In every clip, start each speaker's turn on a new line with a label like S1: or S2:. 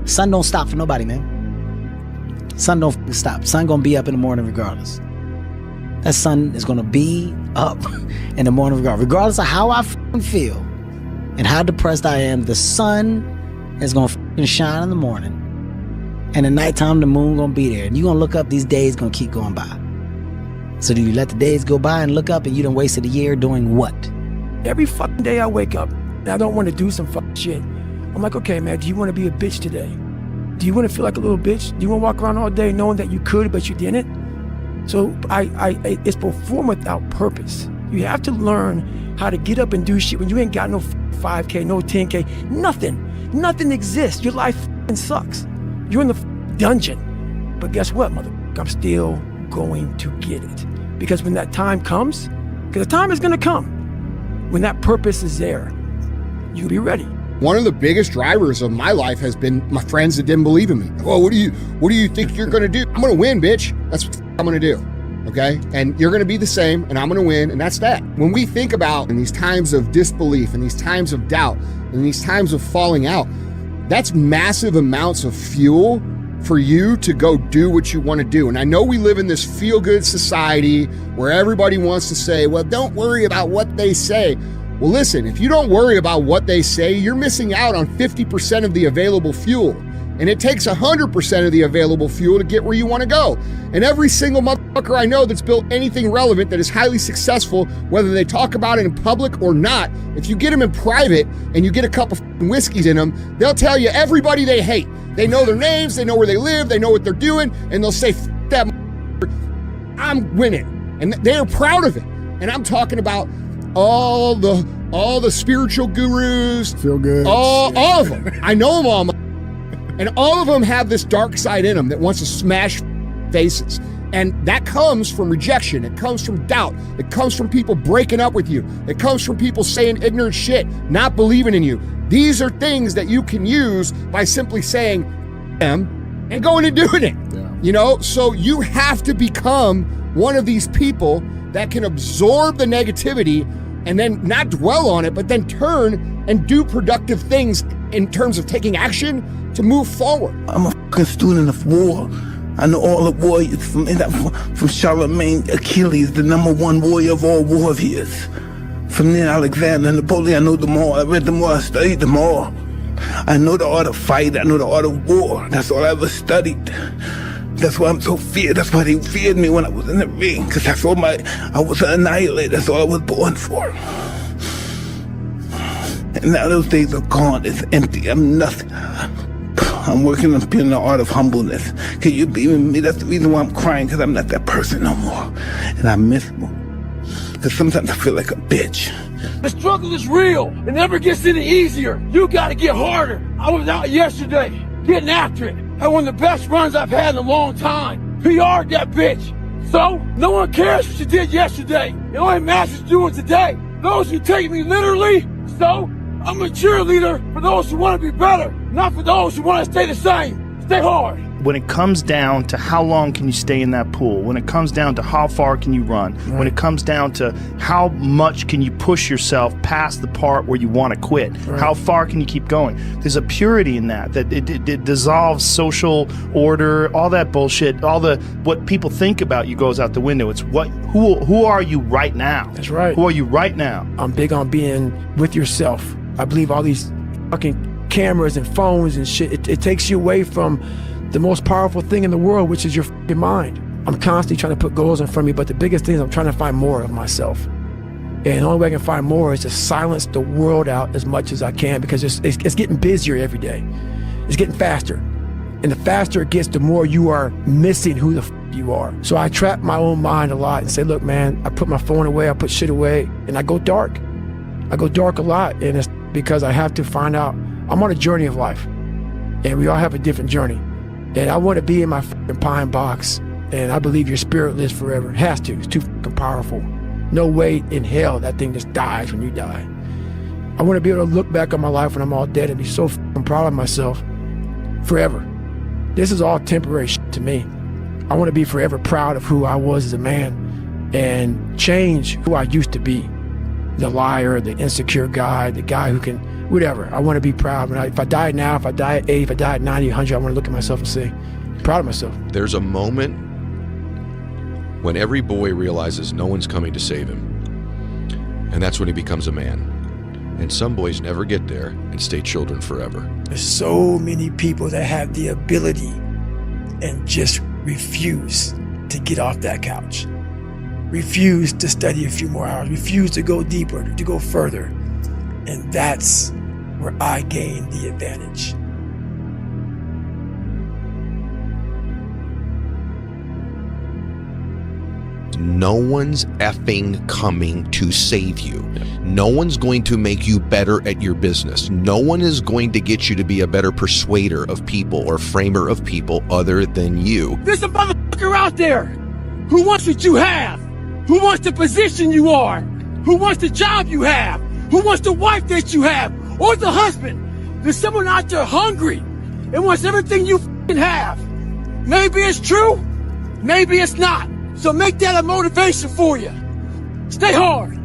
S1: Sun don't stop for nobody, man. Sun don't stop. Sun gonna be up in the morning regardless. That sun is gonna be up in the morning regardless of how I feel and how depressed I am. The sun is gonna shine in the morning, and at nighttime the moon gonna be there, and you gonna look up. These days gonna keep going by. So do you let the days go by and look up and you done wasted a year doing what?
S2: Every fucking day I wake up and I don't want to do some fucking shit. I'm like, okay, man, do you want to be a bitch today? Do you want to feel like a little bitch? Do you want to walk around all day knowing that you could, but you didn't? So it's perform without purpose. You have to learn how to get up and do shit when you ain't got no 5K, no 10K, nothing. Nothing exists. Your life sucks. You're in the dungeon. But guess what, motherfucker? I'm still going to get it. Because when that time comes, because the time is going to come, when that purpose is there, you'll be ready.
S3: One of the biggest drivers of my life has been my friends that didn't believe in me. Oh, what do you think you're gonna do? I'm gonna win, bitch. That's what I'm gonna do. Okay? And you're gonna be the same, and I'm gonna win, and that's that. When we think about in these times of disbelief, in these times of doubt, in these times of falling out, that's massive amounts of fuel for you to go do what you want to do. And I know we live in this feel-good society where everybody wants to say, well, don't worry about what they say. Well, listen, if you don't worry about what they say, you're missing out on 50% of the available fuel. And it takes 100% of the available fuel to get where you want to go. And every single motherfucker I know that's built anything relevant that is highly successful, whether they talk about it in public or not, if you get them in private and you get a couple whiskeys in them, they'll tell you everybody they hate. They know their names, they know where they live, they know what they're doing, and they'll say, that I'm winning. And they're proud of it. And I'm talking about all the spiritual gurus.
S4: Feel good.
S3: All of them. I know them all. And all of them have this dark side in them that wants to smash faces. And that comes from rejection. It comes from doubt. It comes from people breaking up with you. It comes from people saying ignorant shit, not believing in you. These are things that you can use by simply saying them and going and doing it.
S4: Yeah.
S3: You know, so you have to become one of these people that can absorb the negativity and then not dwell on it, but then turn and do productive things in terms of taking action to move forward.
S5: I'm a fucking student of war. I know all the warriors from Charlemagne, Achilles, the #1 warrior of all warriors. From then Alexander, Napoleon, I know them all. I read them all, I studied them all. I know the art of fight, I know the art of war. That's all I ever studied. That's why I'm so feared. That's why they feared me when I was in the ring. Because that's all I was an annihilator. That's all I was born for. And now those days are gone. It's empty. I'm nothing. I'm working on being the art of humbleness. Can you believe in me? That's the reason why I'm crying, because I'm not that person no more. And I miss more. Because sometimes I feel like a bitch.
S2: The struggle is real. It never gets any easier. You gotta get harder. I was out yesterday getting after it. Had one of the best runs I've had in a long time. PR'd that bitch. So, no one cares what you did yesterday. It only matters what you're doing today. Those who take me literally, so I'm a cheerleader for those who want to be better, not for those who want to stay the same. Stay hard.
S6: When it comes down to how long can you stay in that pool, when it comes down to how far can you run, when it comes down to how much can you push yourself past the part where you want to quit, how far can you keep going, there's a purity in that it dissolves social order, all that bullshit, all the what people think about you goes out the window. It's who are you right now?
S2: That's right.
S6: Who are you right now?
S2: I'm big on being with yourself. I believe all these fucking cameras and phones and shit, it takes you away from the most powerful thing in the world, which is your fucking mind. I'm constantly trying to put goals in front of me, but the biggest thing is I'm trying to find more of myself. And the only way I can find more is to silence the world out as much as I can, because it's getting busier every day. It's getting faster. And the faster it gets, the more you are missing who the you are. So I trap my own mind a lot and say, look, man, I put my phone away, I put shit away, and I go dark. I go dark a lot, and it's because I have to find out, I'm on a journey of life, and we all have a different journey. And I want to be in my fucking pine box, and I believe your spirit lives forever. It has to. It's too fucking powerful. No way in hell that thing just dies when you die. I want to be able to look back on my life when I'm all dead and be so fucking proud of myself forever. This is all temporary shit to me. I want to be forever proud of who I was as a man and change who I used to be. The liar, the insecure guy, the guy who can whatever. I want to be proud. If I die now, if I die at 80, if I die at 90, 100, I want to look at myself and say, proud of myself.
S4: There's a moment when every boy realizes no one's coming to save him. And that's when he becomes a man. And some boys never get there and stay children forever.
S2: There's so many people that have the ability and just refuse to get off that couch. Refuse to study a few more hours. Refuse to go deeper, to go further. And that's where I gain the advantage.
S4: No one's effing coming to save you. No one's going to make you better at your business. No one is going to get you to be a better persuader of people or framer of people other than you.
S2: There's a motherfucker out there who wants what you have, who wants the position you are, who wants the job you have, who wants the wife that you have, or the husband. There's someone out there hungry and wants everything you fucking have. Maybe it's true, maybe it's not. So make that a motivation for you. Stay hard.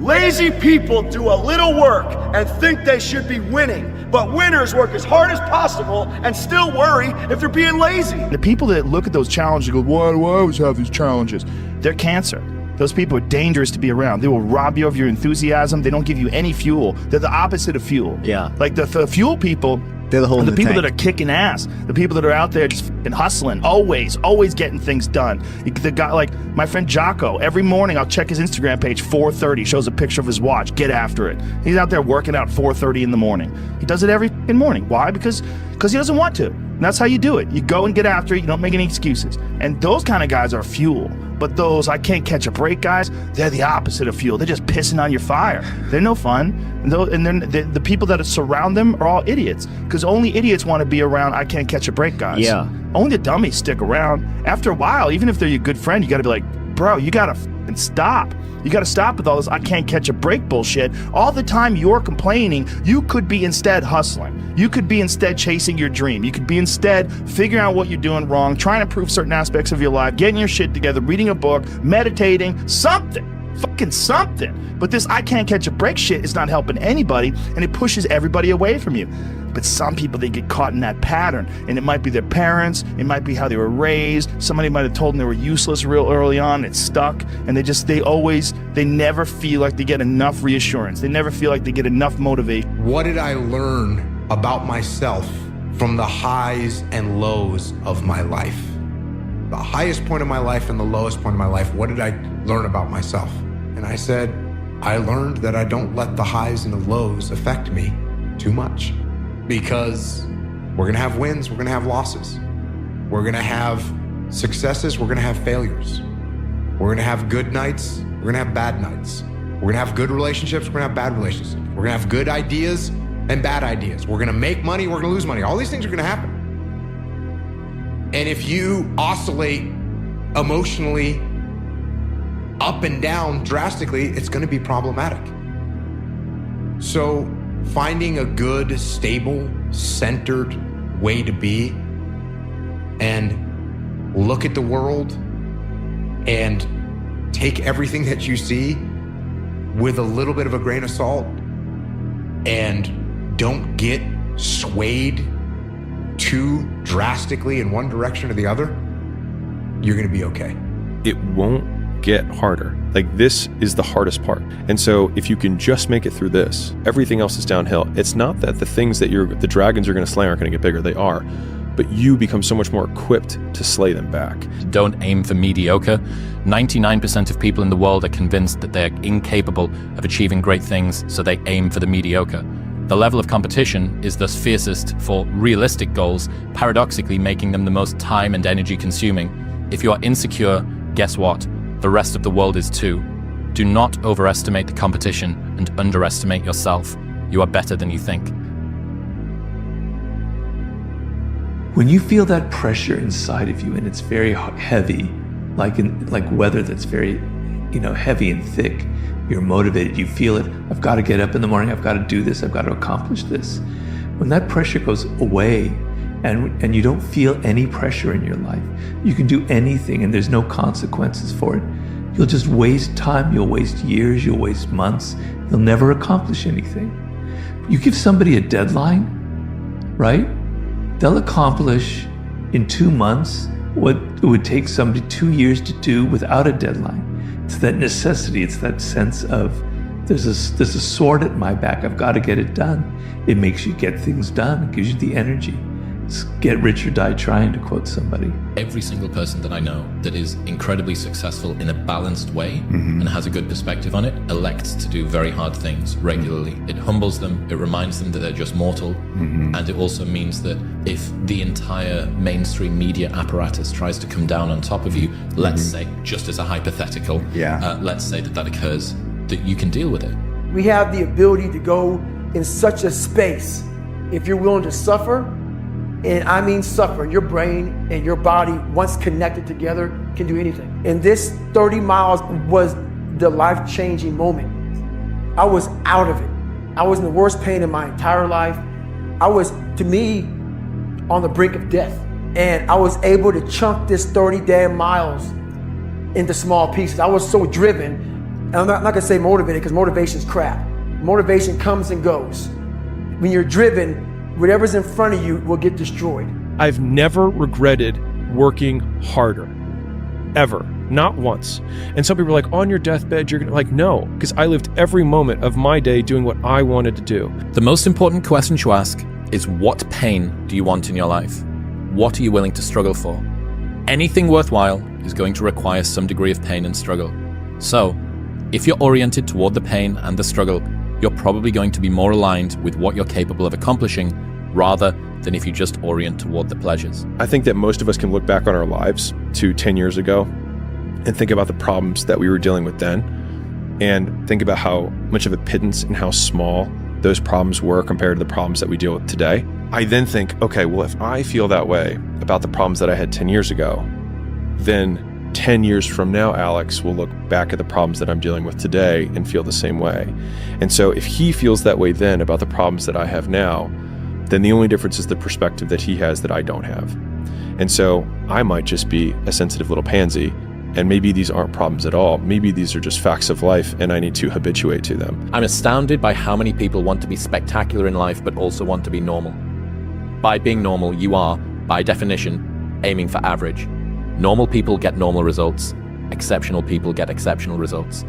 S7: Lazy people do a little work and think they should be winning, but winners work as hard as possible and still worry if they're being lazy.
S6: The people that look at those challenges and go, why do I always have these challenges? They're cancer. Those people are dangerous to be around. They will rob you of your enthusiasm. They don't give you any fuel. They're the opposite of fuel.
S1: Yeah.
S6: Like the fuel people,
S1: They're the hole in
S6: the
S1: the
S6: people
S1: tank.
S6: that are kicking ass, the people that are out there just f***ing hustling, always getting things done. The guy, like my friend Jocko, every morning I'll check his Instagram page, 4:30, shows a picture of his watch, get after it. He's out there working out 4:30 in the morning. He does it every f***ing morning. Why? Because he doesn't want to. And that's how you do it. You go and get after it, you don't make any excuses. And those kind of guys are fuel. But those I can't catch a break guys, they're the opposite of fuel. They're just pissing on your fire. They're no fun. And then the people that surround them are all idiots. Because only idiots want to be around I can't catch a break guys.
S1: Yeah.
S6: Only the dummies stick around. After a while, even if they're your good friend, you got to be like, bro, you got to f***ing stop. You got to stop with all this I can't catch a break bullshit. All the time you're complaining, you could be instead hustling. You could be instead chasing your dream. You could be instead figuring out what you're doing wrong, trying to improve certain aspects of your life, getting your shit together, reading a book, meditating, something. Fucking something. But this I can't catch a break shit is not helping anybody, and it pushes everybody away from you. But some people, they get caught in that pattern, and it might be their parents, it might be how they were raised, somebody might have told them they were useless real early on, it's stuck, and they never feel like they get enough reassurance. They never feel like they get enough motivation.
S8: What did I learn about myself from the highs and lows of my life? The highest point of my life and the lowest point of my life, what did I learn about myself? And I said, I learned that I don't let the highs and the lows affect me too much. Because we're gonna have wins, we're gonna have losses. We're gonna have successes, we're gonna have failures. We're gonna have good nights, we're gonna have bad nights. We're gonna have good relationships, we're gonna have bad relationships. We're gonna have good ideas and bad ideas. We're gonna make money, we're gonna lose money. All these things are gonna happen. And if you oscillate emotionally up and down drastically, it's gonna be problematic. So finding a good, stable, centered way to be and look at the world and take everything that you see with a little bit of a grain of salt and don't get swayed too drastically in one direction or the other, you're gonna be okay.
S9: It won't get harder. Like, this is the hardest part. And so if you can just make it through this, everything else is downhill. It's not that the things that the dragons are going to slay aren't going to get bigger. They are. But you become so much more equipped to slay them back.
S10: Don't aim for mediocre. 99% of people in the world are convinced that they are incapable of achieving great things, so they aim for the mediocre. The level of competition is thus fiercest for realistic goals, paradoxically making them the most time and energy consuming. If you are insecure, guess what? The rest of the world is too. Do not overestimate the competition and underestimate yourself. You are better than you think.
S11: When you feel that pressure inside of you and it's very heavy, like weather that's very, heavy and thick, you're motivated, you feel it. I've got to get up in the morning, I've got to do this, I've got to accomplish this. When that pressure goes away and you don't feel any pressure in your life, you can do anything and there's no consequences for it. You'll just waste time, you'll waste years, you'll waste months, you'll never accomplish anything. You give somebody a deadline, right? They'll accomplish in 2 months what it would take somebody 2 years to do without a deadline. It's that necessity. It's that sense of there's a sword at my back. I've got to get it done. It makes you get things done. It gives you the energy. It's get rich or die trying, to quote somebody.
S10: Every single person that I know that is incredibly successful in a balanced way and has a good perspective on it elects to do very hard things regularly. It humbles them, it reminds them that they're just mortal, and it also means that if the entire mainstream media apparatus tries to come down on top of you, let's say, just as a hypothetical, let's say that occurs, that you can deal with it.
S2: We have the ability to go in such a space if you're willing to suffer. And I mean suffer. Your brain and your body, once connected together, can do anything. And this 30 miles was the life-changing moment. I was out of it. I was in the worst pain in my entire life. I was, to me, on the brink of death. And I was able to chunk this 30 damn miles into small pieces. I was so driven. And I'm not gonna say motivated, because motivation's crap. Motivation comes and goes. When you're driven, whatever's in front of you will get destroyed.
S9: I've never regretted working harder, ever, not once. And some people are like, on your deathbed, you're gonna, like, no, because I lived every moment of my day doing what I wanted to do.
S10: The most important question to ask is, what pain do you want in your life? What are you willing to struggle for? Anything worthwhile is going to require some degree of pain and struggle. So, if you're oriented toward the pain and the struggle, you're probably going to be more aligned with what you're capable of accomplishing rather than if you just orient toward the pleasures.
S9: I think that most of us can look back on our lives to 10 years ago and think about the problems that we were dealing with then and think about how much of a pittance and how small those problems were compared to the problems that we deal with today. I then think, okay, well, if I feel that way about the problems that I had 10 years ago, then 10 years from now, Alex will look back at the problems that I'm dealing with today and feel the same way. And so if he feels that way then about the problems that I have now, then the only difference is the perspective that he has that I don't have. And so I might just be a sensitive little pansy, and maybe these aren't problems at all. Maybe these are just facts of life and I need to habituate to them.
S10: I'm astounded by how many people want to be spectacular in life but also want to be normal. By being normal, you are, by definition, aiming for average. Normal people get normal results. Exceptional people get exceptional results.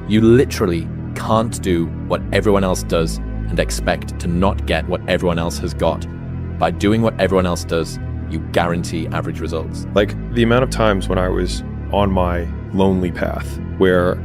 S10: You literally can't do what everyone else does and expect to not get what everyone else has got. By doing what everyone else does, you guarantee average results.
S9: Like the amount of times when I was on my lonely path where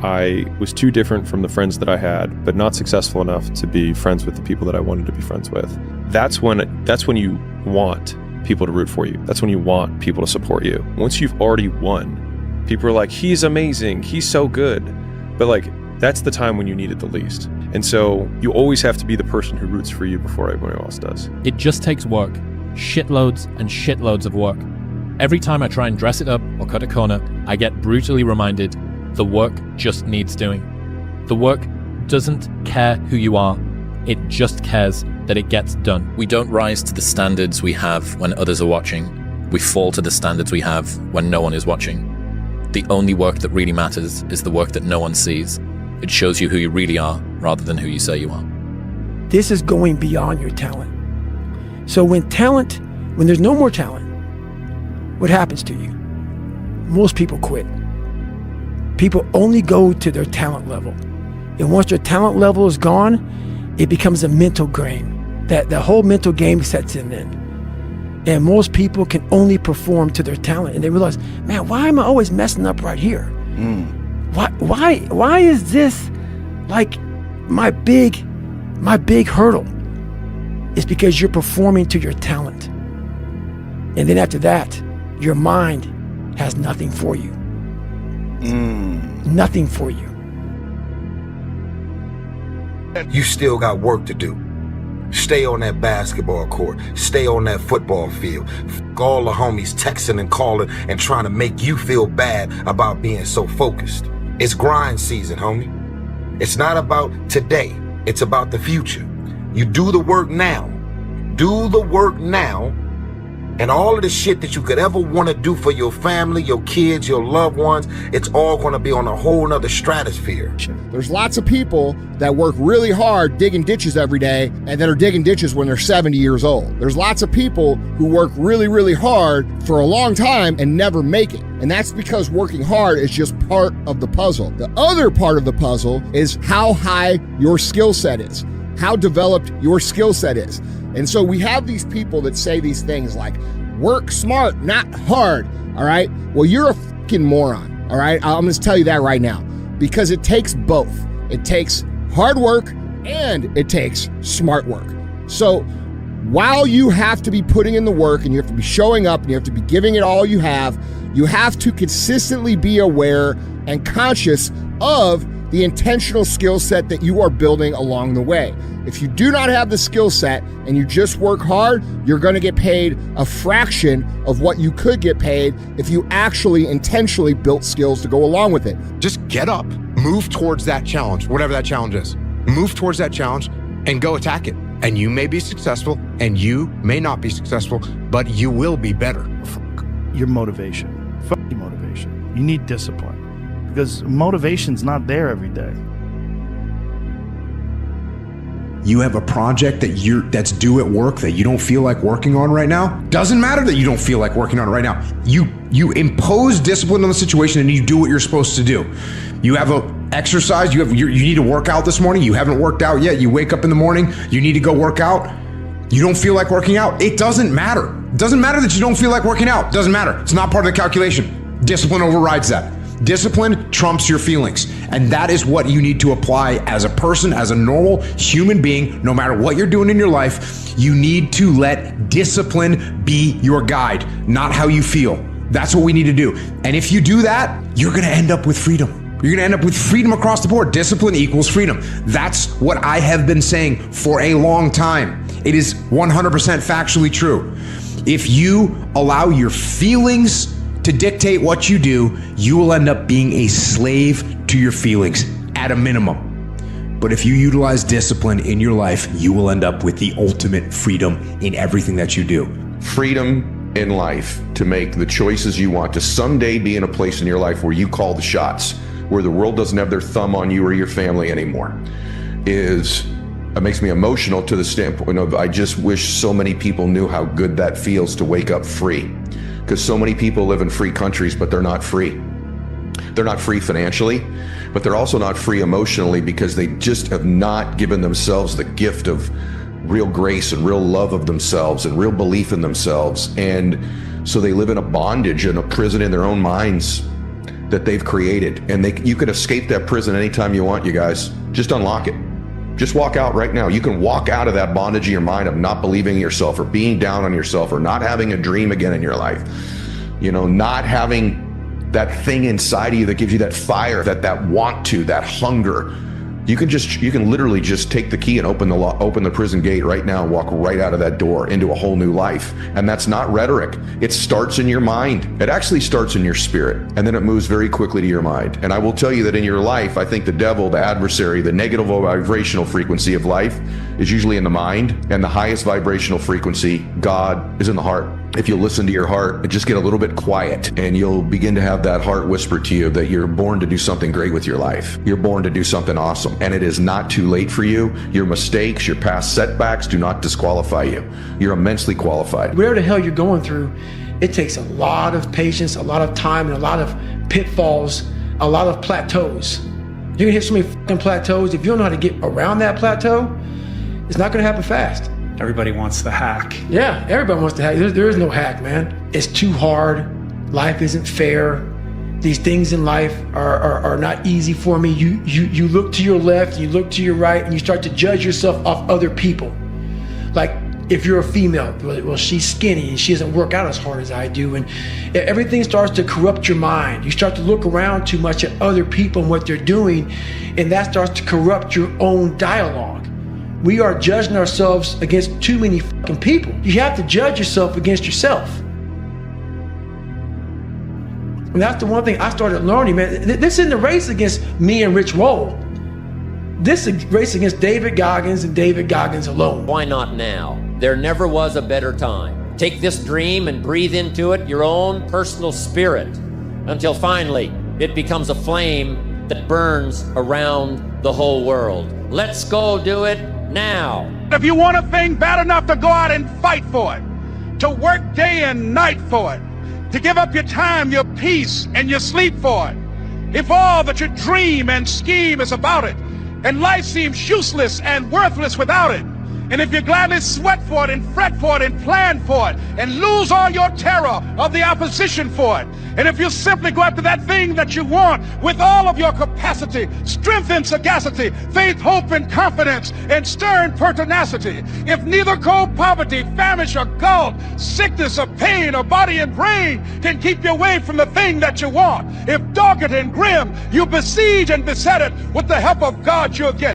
S9: I was too different from the friends that I had, but not successful enough to be friends with the people that I wanted to be friends with. That's when you want people to root for you. That's when you want people to support you. Once you've already won, people are like, he's amazing, he's so good. But like, that's the time when you need it the least. And so you always have to be the person who roots for you before everyone else does.
S10: It just takes work. Shitloads and shitloads of work. Every time I try and dress it up or cut a corner, I get brutally reminded the work just needs doing. The work doesn't care who you are. It just cares that it gets done. We don't rise to the standards we have when others are watching. We fall to the standards we have when no one is watching. The only work that really matters is the work that no one sees. It shows you who you really are rather than who you say you are.
S2: This is going beyond your talent. So when there's no more talent, what happens to you? Most people quit. People only go to their talent level. And once their talent level is gone, it becomes a mental game. That whole mental game sets in then. And most people can only perform to their talent. And they realize, man, why am I always messing up right here? Why is this like my big hurdle? It's because you're performing to your talent. And then after that, your mind has nothing for you. Nothing for you.
S12: You still got work to do. Stay on that basketball court. Stay on that football field. All the homies texting and calling and trying to make you feel bad about being so focused. It's grind season, homie. It's not about today. It's about the future. You do the work now. Do the work now, And all of the shit that you could ever want to do for your family, your kids, your loved ones, it's all going to be on a whole nother stratosphere.
S3: There's lots of people that work really hard digging ditches every day and that are digging ditches when they're 70 years old. There's lots of people who work really, really hard for a long time and never make it. And that's because working hard is just part of the puzzle. The other part of the puzzle is how high your skill set is, how developed your skill set is. And so we have these people that say these things like, work smart, not hard, all right? Well, you're a fucking moron, all right? I'm gonna tell you that right now, because it takes both. It takes hard work and it takes smart work. So while you have to be putting in the work and you have to be showing up and you have to be giving it all you have to consistently be aware and conscious of the intentional skill set that you are building along the way. If you do not have the skill set and you just work hard, you're going to get paid a fraction of what you could get paid if you actually intentionally built skills to go along with it.
S8: Just get up, move towards that challenge, whatever that challenge is. Move towards that challenge and go attack it. And you may be successful and you may not be successful, but you will be better.
S6: Fuck your motivation. Fuck your motivation. You need discipline because motivation's not there every day.
S13: You have a project that's due at work that you don't feel like working on right now. Doesn't matter that you don't feel like working on it right now. You impose discipline on the situation and you do what you're supposed to do. You have a exercise, you need to work out this morning. You haven't worked out yet. You wake up in the morning, you need to go work out. You don't feel like working out. It doesn't matter. It doesn't matter that you don't feel like working out. It doesn't matter. It's not part of the calculation. Discipline overrides that. Discipline trumps your feelings. And that is what you need to apply as a person, as a normal human being, no matter what you're doing in your life. You need to let discipline be your guide, not how you feel. That's what we need to do. And if you do that, you're going to end up with freedom. You're going to end up with freedom across the board. Discipline equals freedom. That's what I have been saying for a long time. It is 100% factually true. If you allow your feelings to dictate what you do, you will end up being a slave to your feelings at a minimum. But if you utilize discipline in your life, you will end up with the ultimate freedom in everything that you do.
S4: Freedom in life to make the choices you want, to someday be in a place in your life where you call the shots, where the world doesn't have their thumb on you or your family anymore, it makes me emotional to the standpoint of I just wish so many people knew how good that feels to wake up free. Because so many people live in free countries, but they're not free. They're not free financially, but they're also not free emotionally because they just have not given themselves the gift of real grace and real love of themselves and real belief in themselves. And so they live in a bondage and a prison in their own minds that they've created. And you can escape that prison anytime you want, you guys. Just unlock it. Just walk out right now. You can walk out of that bondage in your mind of not believing in yourself or being down on yourself or not having a dream again in your life. You know, not having that thing inside of you that gives you that fire, that want to, that hunger. You can literally just take the key and open the prison gate right now and walk right out of that door into a whole new life. And that's not rhetoric. It starts in your mind. It actually starts in your spirit, and then it moves very quickly to your mind. And I will tell you that in your life, I think the devil, the adversary, the negative vibrational frequency of life is usually in the mind, and the highest vibrational frequency, God, is in the heart. If you listen to your heart and just get a little bit quiet, and you'll begin to have that heart whisper to you that you're born to do something great with your life. You're born to do something awesome, and it is not too late for you. Your mistakes, your past setbacks do not disqualify you. You're immensely qualified.
S2: Whatever the hell you're going through, it takes a lot of patience, a lot of time, and a lot of pitfalls, a lot of plateaus. You're gonna hit so many fucking plateaus. If you don't know how to get around that plateau, it's not gonna happen fast.
S14: Everybody wants the hack.
S2: Yeah, everybody wants to hack. There is no hack, man. It's too hard. Life isn't fair. These things in life are not easy for me. You look to your left, you look to your right, and you start to judge yourself off other people. Like if you're a female, well, she's skinny and she doesn't work out as hard as I do. And everything starts to corrupt your mind. You start to look around too much at other people and what they're doing, and that starts to corrupt your own dialogue. We are judging ourselves against too many fucking people. You have to judge yourself against yourself. And that's the one thing I started learning, man. This isn't a race against me and Rich Roll. This is a race against David Goggins and David Goggins alone.
S15: Why not now? There never was a better time.
S14: Take this dream and breathe into it your own personal spirit until finally it becomes a flame that burns around the whole world. Let's go do it now.
S15: If you want a thing bad enough to go out and fight for it, to work day and night for it, to give up your time, your peace, and your sleep for it, if all that you dream and scheme is about it, and life seems useless and worthless without it, and if you gladly sweat for it and fret for it and plan for it and lose all your terror of the opposition for it, and if you simply go after that thing that you want with all of your capacity, strength and sagacity, faith, hope and confidence, and stern pertinacity, if neither cold poverty, famish or gulf, sickness or pain or body and brain can keep you away from the thing that you want, if dogged and grim you besiege and beset it with the help of God you'll get.